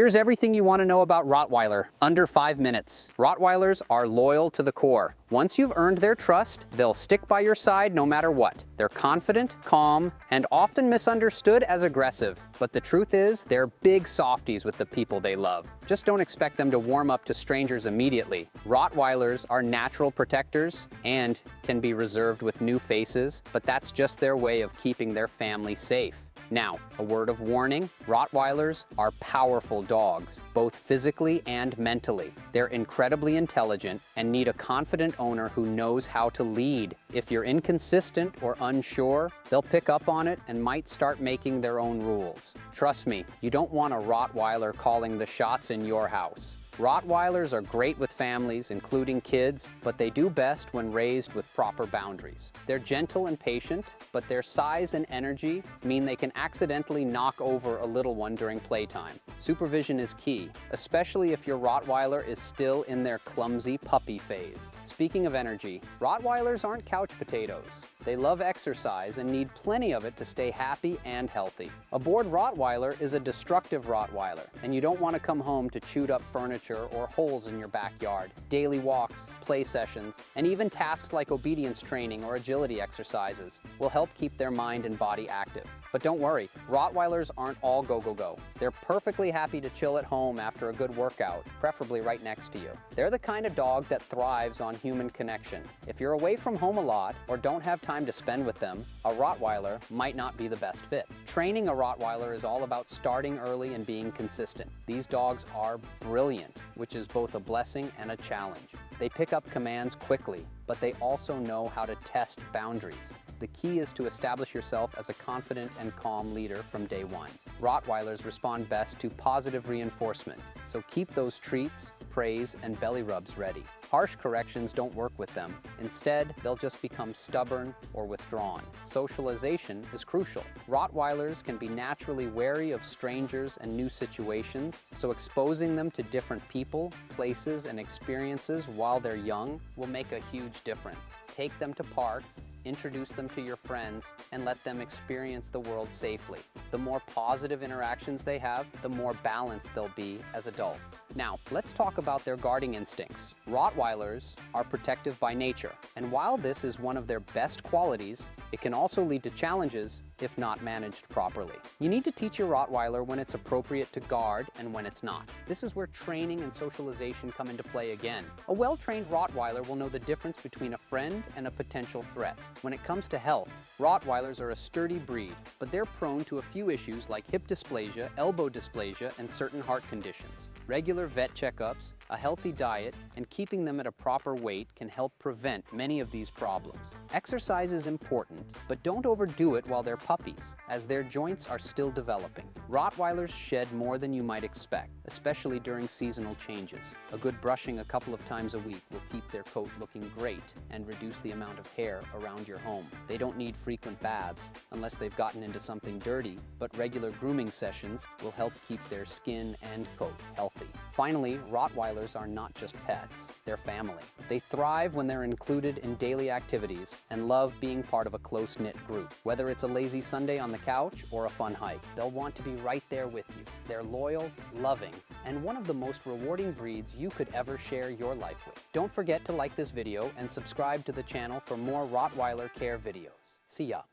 Here's everything you want to know about Rottweiler, under 5 minutes. Rottweilers are loyal to the core. Once you've earned their trust, they'll stick by your side no matter what. They're confident, calm, and often misunderstood as aggressive. But the truth is, they're big softies with the people they love. Just don't expect them to warm up to strangers immediately. Rottweilers are natural protectors and can be reserved with new faces, but that's just their way of keeping their family safe. Now, a word of warning, Rottweilers are powerful dogs, both physically and mentally. They're incredibly intelligent and need a confident owner who knows how to lead. If you're inconsistent or unsure, they'll pick up on it and might start making their own rules. Trust me, you don't want a Rottweiler calling the shots in your house. Rottweilers are great with families, including kids, but they do best when raised with proper boundaries. They're gentle and patient, but their size and energy mean they can accidentally knock over a little one during playtime. Supervision is key, especially if your Rottweiler is still in their clumsy puppy phase. Speaking of energy, Rottweilers aren't couch potatoes. They love exercise and need plenty of it to stay happy and healthy. A bored Rottweiler is a destructive Rottweiler, and you don't want to come home to chewed up furniture or holes in your backyard. Daily walks, play sessions, and even tasks like obedience training or agility exercises will help keep their mind and body active. But don't worry, Rottweilers aren't all go-go-go. They're perfectly happy to chill at home after a good workout, preferably right next to you. They're the kind of dog that thrives on human connection. If you're away from home a lot or don't have time to spend with them, a Rottweiler might not be the best fit. Training a Rottweiler is all about starting early and being consistent. These dogs are brilliant, which is both a blessing and a challenge. They pick up commands quickly, but they also know how to test boundaries. The key is to establish yourself as a confident and calm leader from day one. Rottweilers respond best to positive reinforcement, so keep those treats, praise, and belly rubs ready. Harsh corrections don't work with them. Instead, they'll just become stubborn or withdrawn. Socialization is crucial. Rottweilers can be naturally wary of strangers and new situations, so exposing them to different people, places, and experiences while they're young will make a huge difference. Take them to parks, introduce them to your friends, and let them experience the world safely. The more positive interactions they have, the more balanced they'll be as adults. Now, let's talk about their guarding instincts. Rottweilers are protective by nature, and while this is one of their best qualities, it can also lead to challenges if not managed properly. You need to teach your Rottweiler when it's appropriate to guard and when it's not. This is where training and socialization come into play again. A well-trained Rottweiler will know the difference between a friend and a potential threat. When it comes to health, Rottweilers are a sturdy breed, but they're prone to a few issues like hip dysplasia, elbow dysplasia, and certain heart conditions. Regular vet checkups, a healthy diet, and keeping them at a proper weight can help prevent many of these problems. Exercise is important, but don't overdo it while they're puppies, as their joints are still developing. Rottweilers shed more than you might expect, especially during seasonal changes. A good brushing a couple of times a week will keep their coat looking great and reduce the amount of hair around your home. They don't need frequent baths unless they've gotten into something dirty, but regular grooming sessions will help keep their skin and coat healthy. Finally, Rottweilers are not just pets, they're family. They thrive when they're included in daily activities and love being part of a close-knit group. Whether it's a lazy Sunday on the couch or a fun hike, they'll want to be right there with you. They're loyal, loving, and one of the most rewarding breeds you could ever share your life with. Don't forget to like this video and subscribe to the channel for more Rottweiler care videos. See ya.